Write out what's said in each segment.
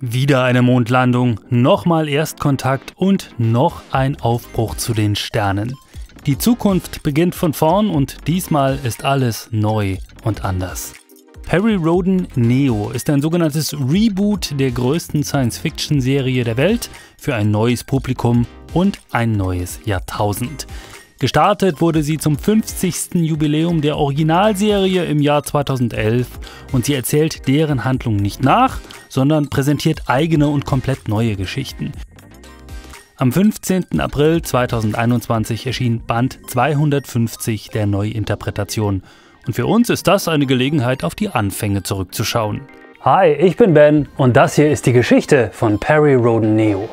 Wieder eine Mondlandung, nochmal Erstkontakt und noch ein Aufbruch zu den Sternen. Die Zukunft beginnt von vorn und diesmal ist alles neu und anders. Perry Rhodan Neo ist ein sogenanntes Reboot der größten Science-Fiction-Serie der Welt für ein neues Publikum und ein neues Jahrtausend. Gestartet wurde sie zum 50. Jubiläum der Originalserie im Jahr 2011 und sie erzählt deren Handlung nicht nach, sondern präsentiert eigene und komplett neue Geschichten. Am 15. April 2021 erschien Band 250 der Neuinterpretation. Und für uns ist das eine Gelegenheit, auf die Anfänge zurückzuschauen. Hi, ich bin Ben und das hier ist die Geschichte von Perry Rhodan Neo.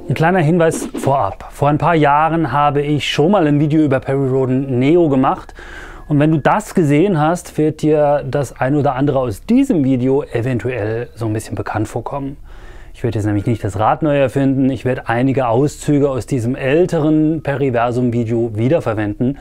Ein kleiner Hinweis vorab. Vor ein paar Jahren habe ich schon mal ein Video über Perry Rhodan Neo gemacht. Und wenn du das gesehen hast, wird dir das ein oder andere aus diesem Video eventuell so ein bisschen bekannt vorkommen. Ich werde jetzt nämlich nicht das Rad neu erfinden. Ich werde einige Auszüge aus diesem älteren Perryversum-Video wiederverwenden.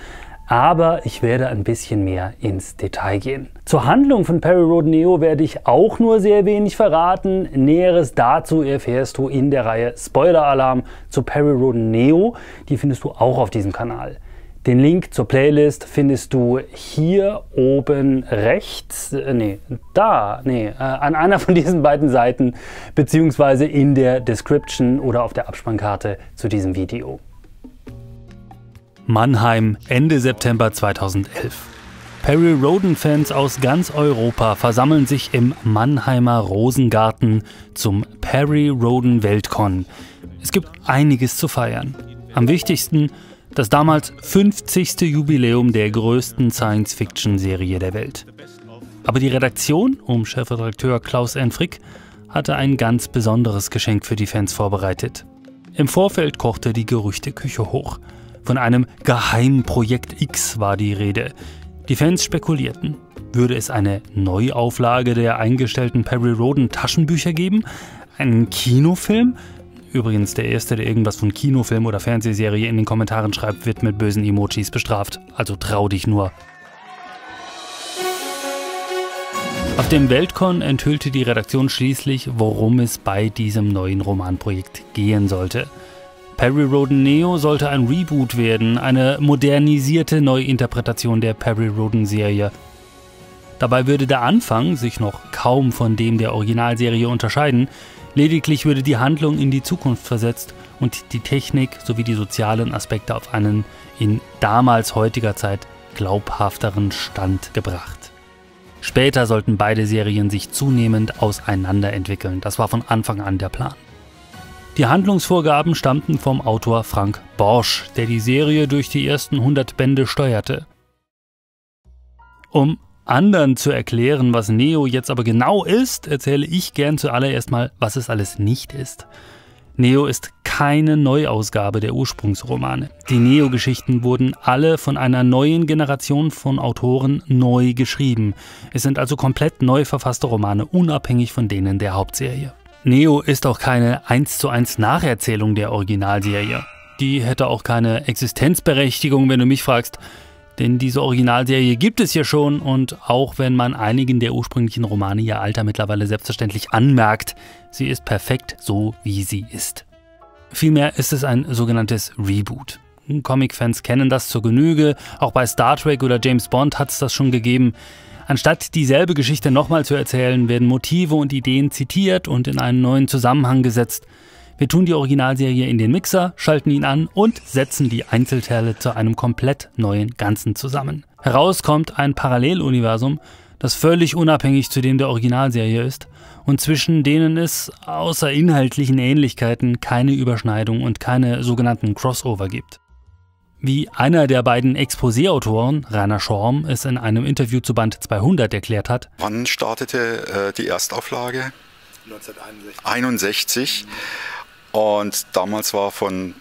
Aber ich werde ein bisschen mehr ins Detail gehen. Zur Handlung von Perry Rhodan Neo werde ich auch nur sehr wenig verraten. Näheres dazu erfährst du in der Reihe Spoiler-Alarm zu Perry Rhodan Neo. Die findest du auch auf diesem Kanal. Den Link zur Playlist findest du hier oben rechts, an einer von diesen beiden Seiten, beziehungsweise in der Description oder auf der Abspannkarte zu diesem Video. Mannheim, Ende September 2011. Perry Rhodan-Fans aus ganz Europa versammeln sich im Mannheimer Rosengarten zum Perry Rhodan Weltcon. Es gibt einiges zu feiern. Am wichtigsten das damals 50. Jubiläum der größten Science-Fiction-Serie der Welt. Aber die Redaktion um Chefredakteur Klaus Enfrick hatte ein ganz besonderes Geschenk für die Fans vorbereitet. Im Vorfeld kochte die Gerüchteküche hoch. Von einem Geheimprojekt X war die Rede. Die Fans spekulierten. Würde es eine Neuauflage der eingestellten Perry Rhodan Taschenbücher geben? Einen Kinofilm? Übrigens, der Erste, der irgendwas von Kinofilm oder Fernsehserie in den Kommentaren schreibt, wird mit bösen Emojis bestraft. Also trau dich nur. Auf dem Weltcon enthüllte die Redaktion schließlich, worum es bei diesem neuen Romanprojekt gehen sollte. Perry Rhodan Neo sollte ein Reboot werden, eine modernisierte Neuinterpretation der Perry Rhodan Serie. Dabei würde der Anfang sich noch kaum von dem der Originalserie unterscheiden, lediglich würde die Handlung in die Zukunft versetzt und die Technik sowie die sozialen Aspekte auf einen in damals heutiger Zeit glaubhafteren Stand gebracht. Später sollten beide Serien sich zunehmend auseinanderentwickeln, das war von Anfang an der Plan. Die Handlungsvorgaben stammten vom Autor Frank Borsch, der die Serie durch die ersten 100 Bände steuerte. Um anderen zu erklären, was Neo jetzt aber genau ist, erzähle ich gern zuallererst mal, was es alles nicht ist. Neo ist keine Neuausgabe der Ursprungsromane. Die Neo-Geschichten wurden alle von einer neuen Generation von Autoren neu geschrieben. Es sind also komplett neu verfasste Romane, unabhängig von denen der Hauptserie. Neo ist auch keine 1:1 Nacherzählung der Originalserie. Die hätte auch keine Existenzberechtigung, wenn du mich fragst. Denn diese Originalserie gibt es ja schon und auch wenn man einigen der ursprünglichen Romane ihr Alter mittlerweile selbstverständlich anmerkt, sie ist perfekt so, wie sie ist. Vielmehr ist es ein sogenanntes Reboot. Comic-Fans kennen das zur Genüge, auch bei Star Trek oder James Bond hat es das schon gegeben. Anstatt dieselbe Geschichte nochmal zu erzählen, werden Motive und Ideen zitiert und in einen neuen Zusammenhang gesetzt. Wir tun die Originalserie in den Mixer, schalten ihn an und setzen die Einzelteile zu einem komplett neuen Ganzen zusammen. Heraus kommt ein Paralleluniversum, das völlig unabhängig zu dem der Originalserie ist und zwischen denen es außer inhaltlichen Ähnlichkeiten keine Überschneidung und keine sogenannten Crossover gibt. Wie einer der beiden Exposé-Autoren, Rainer Schorm, es in einem Interview zu Band 200 erklärt hat. Wann startete die Erstauflage? 1961. Und damals war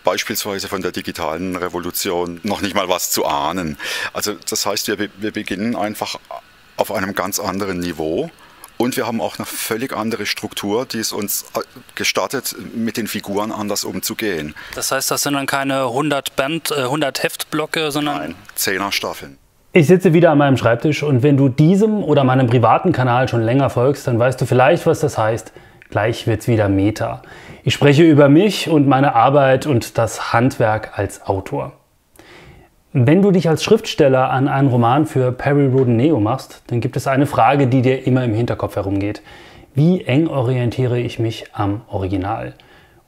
beispielsweise von der digitalen Revolution noch nicht mal was zu ahnen. Also das heißt, wir beginnen einfach auf einem ganz anderen Niveau Und wir haben auch eine völlig andere Struktur, die es uns gestattet, mit den Figuren anders umzugehen. Das heißt, das sind dann keine 100 Heftblöcke, sondern... Nein, 10er Staffeln. Ich sitze wieder an meinem Schreibtisch und wenn du diesem oder meinem privaten Kanal schon länger folgst, dann weißt du vielleicht, was das heißt. Gleich wird's wieder Meta. Ich spreche über mich und meine Arbeit und das Handwerk als Autor. Wenn du dich als Schriftsteller an einen Roman für Perry Rhodan Neo machst, dann gibt es eine Frage, die dir immer im Hinterkopf herumgeht. Wie eng orientiere ich mich am Original?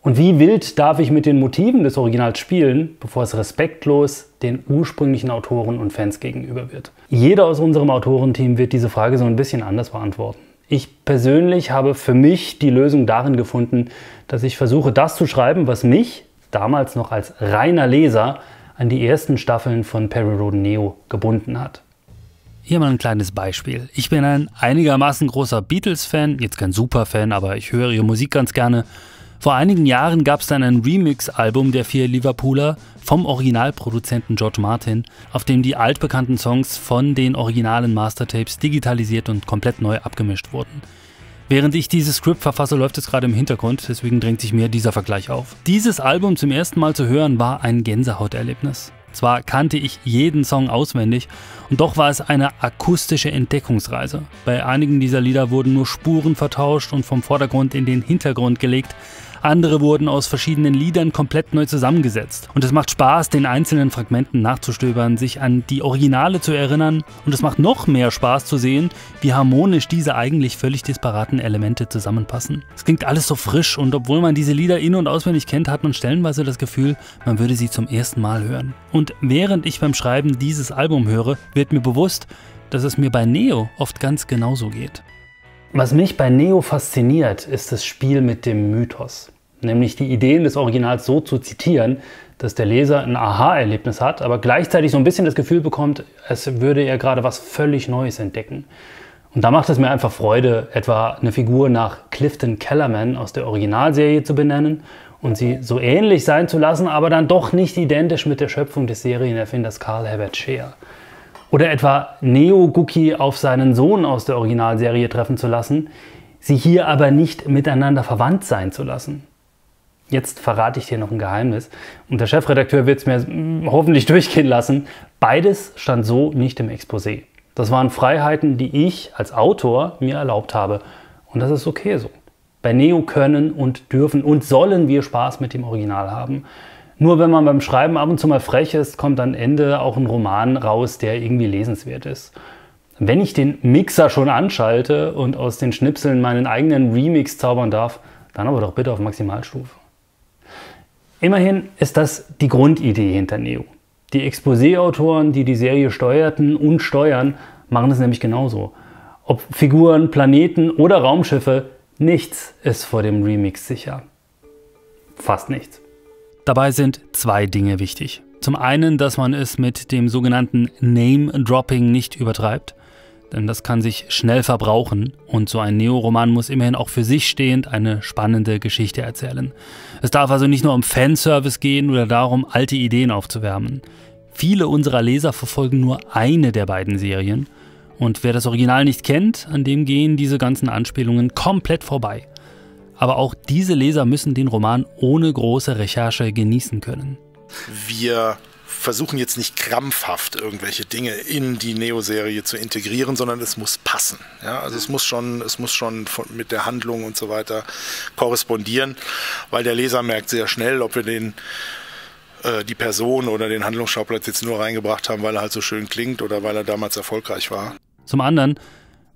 Und wie wild darf ich mit den Motiven des Originals spielen, bevor es respektlos den ursprünglichen Autoren und Fans gegenüber wird? Jeder aus unserem Autorenteam wird diese Frage so ein bisschen anders beantworten. Ich persönlich habe für mich die Lösung darin gefunden, dass ich versuche, das zu schreiben, was mich, damals noch als reiner Leser, an die ersten Staffeln von Perry Rhodan Neo gebunden hat. Hier mal ein kleines Beispiel. Ich bin ein einigermaßen großer Beatles-Fan, jetzt kein Superfan, aber ich höre ihre Musik ganz gerne. Vor einigen Jahren gab es dann ein Remix-Album der 4 Liverpooler vom Originalproduzenten George Martin, auf dem die altbekannten Songs von den originalen Mastertapes digitalisiert und komplett neu abgemischt wurden. Während ich dieses Skript verfasse, läuft es gerade im Hintergrund, deswegen drängt sich mir dieser Vergleich auf. Dieses Album zum ersten Mal zu hören war ein Gänsehauterlebnis. Zwar kannte ich jeden Song auswendig und doch war es eine akustische Entdeckungsreise. Bei einigen dieser Lieder wurden nur Spuren vertauscht und vom Vordergrund in den Hintergrund gelegt. Andere wurden aus verschiedenen Liedern komplett neu zusammengesetzt. Und es macht Spaß, den einzelnen Fragmenten nachzustöbern, sich an die Originale zu erinnern. Und es macht noch mehr Spaß zu sehen, wie harmonisch diese eigentlich völlig disparaten Elemente zusammenpassen. Es klingt alles so frisch und obwohl man diese Lieder in- und auswendig kennt, hat man stellenweise das Gefühl, man würde sie zum ersten Mal hören. Und während ich beim Schreiben dieses Album höre, wird mir bewusst, dass es mir bei Neo oft ganz genauso geht. Was mich bei Neo fasziniert, ist das Spiel mit dem Mythos. Nämlich die Ideen des Originals so zu zitieren, dass der Leser ein Aha-Erlebnis hat, aber gleichzeitig so ein bisschen das Gefühl bekommt, als würde er gerade was völlig Neues entdecken. Und da macht es mir einfach Freude, etwa eine Figur nach Clifton Kellerman aus der Originalserie zu benennen und sie so ähnlich sein zu lassen, aber dann doch nicht identisch mit der Schöpfung des Serienerfinders Carl Herbert Scheer. Oder etwa Neo Gookie auf seinen Sohn aus der Originalserie treffen zu lassen, sie hier aber nicht miteinander verwandt sein zu lassen. Jetzt verrate ich dir noch ein Geheimnis und der Chefredakteur wird es mir hoffentlich durchgehen lassen. Beides stand so nicht im Exposé. Das waren Freiheiten, die ich als Autor mir erlaubt habe. Und das ist okay so. Bei Neo können und dürfen und sollen wir Spaß mit dem Original haben. Nur wenn man beim Schreiben ab und zu mal frech ist, kommt am Ende auch ein Roman raus, der irgendwie lesenswert ist. Wenn ich den Mixer schon anschalte und aus den Schnipseln meinen eigenen Remix zaubern darf, dann aber doch bitte auf Maximalstufe. Immerhin ist das die Grundidee hinter Neo. Die Exposé-Autoren, die die Serie steuerten und steuern, machen es nämlich genauso. Ob Figuren, Planeten oder Raumschiffe, nichts ist vor dem Remix sicher. Fast nichts. Dabei sind 2 Dinge wichtig. Zum einen, dass man es mit dem sogenannten Name-Dropping nicht übertreibt. Denn das kann sich schnell verbrauchen und so ein Neo-Roman muss immerhin auch für sich stehend eine spannende Geschichte erzählen. Es darf also nicht nur um Fanservice gehen oder darum, alte Ideen aufzuwärmen. Viele unserer Leser verfolgen nur eine der beiden Serien und wer das Original nicht kennt, an dem gehen diese ganzen Anspielungen komplett vorbei. Aber auch diese Leser müssen den Roman ohne große Recherche genießen können. Wir versuchen jetzt nicht krampfhaft irgendwelche Dinge in die Neo-Serie zu integrieren, sondern es muss passen. Ja, also es muss schon mit der Handlung und so weiter korrespondieren, weil der Leser merkt sehr schnell, ob wir die Person oder den Handlungsschauplatz jetzt nur reingebracht haben, weil er halt so schön klingt oder weil er damals erfolgreich war. Zum anderen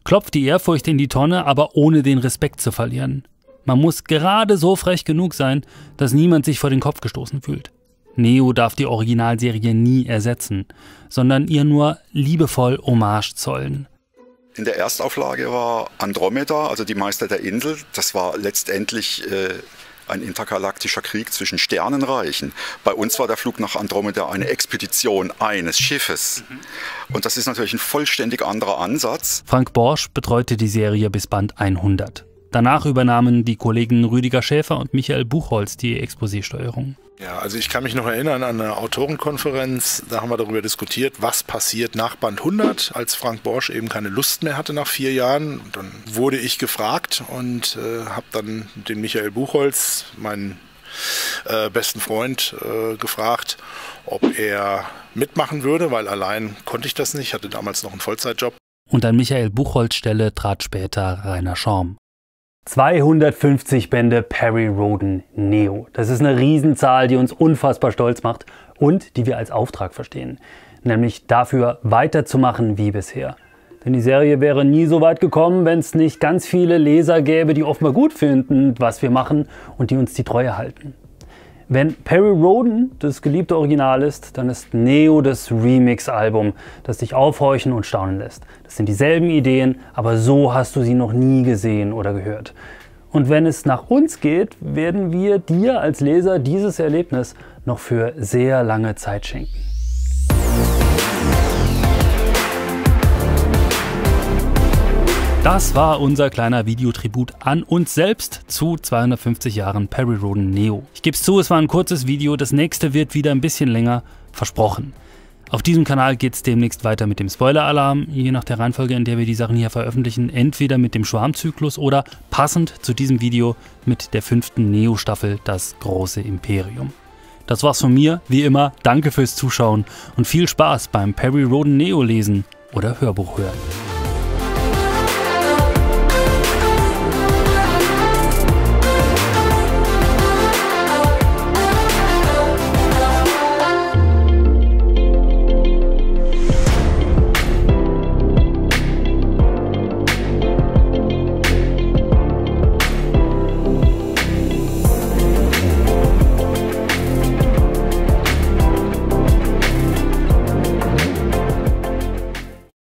klopft die Ehrfurcht in die Tonne, aber ohne den Respekt zu verlieren. Man muss gerade so frech genug sein, dass niemand sich vor den Kopf gestoßen fühlt. Neo darf die Originalserie nie ersetzen, sondern ihr nur liebevoll Hommage zollen. In der Erstauflage war Andromeda, also die Meister der Insel, das war letztendlich ein intergalaktischer Krieg zwischen Sternenreichen. Bei uns war der Flug nach Andromeda eine Expedition eines Schiffes. Und das ist natürlich ein vollständig anderer Ansatz. Frank Borsch betreute die Serie bis Band 100. Danach übernahmen die Kollegen Rüdiger Schäfer und Michael Buchholz die Exposé-Steuerung. Ja, also ich kann mich noch erinnern an eine Autorenkonferenz, da haben wir darüber diskutiert, was passiert nach Band 100, als Frank Borsch eben keine Lust mehr hatte nach 4 Jahren. Dann wurde ich gefragt und habe dann den Michael Buchholz, meinen besten Freund, gefragt, ob er mitmachen würde, weil allein konnte ich das nicht, hatte damals noch einen Vollzeitjob. Und an Michael Buchholz' Stelle trat später Rainer Schorm. 250 Bände Perry Rhodan Neo. Das ist eine Riesenzahl, die uns unfassbar stolz macht und die wir als Auftrag verstehen. Nämlich dafür weiterzumachen wie bisher. Denn die Serie wäre nie so weit gekommen, wenn es nicht ganz viele Leser gäbe, die offenbar gut finden, was wir machen und die uns die Treue halten. Wenn Perry Rhodan das geliebte Original ist, dann ist Neo das Remix-Album, das dich aufhorchen und staunen lässt. Das sind dieselben Ideen, aber so hast du sie noch nie gesehen oder gehört. Und wenn es nach uns geht, werden wir dir als Leser dieses Erlebnis noch für sehr lange Zeit schenken. Das war unser kleiner Videotribut an uns selbst zu 250 Jahren Perry Rhodan Neo. Ich gebe es zu, es war ein kurzes Video, das nächste wird wieder ein bisschen länger, versprochen. Auf diesem Kanal geht es demnächst weiter mit dem Spoiler-Alarm, je nach der Reihenfolge, in der wir die Sachen hier veröffentlichen, entweder mit dem Schwarmzyklus oder passend zu diesem Video mit der 5. Neo-Staffel, das große Imperium. Das war's von mir, wie immer, danke fürs Zuschauen und viel Spaß beim Perry Rhodan Neo lesen oder Hörbuch hören.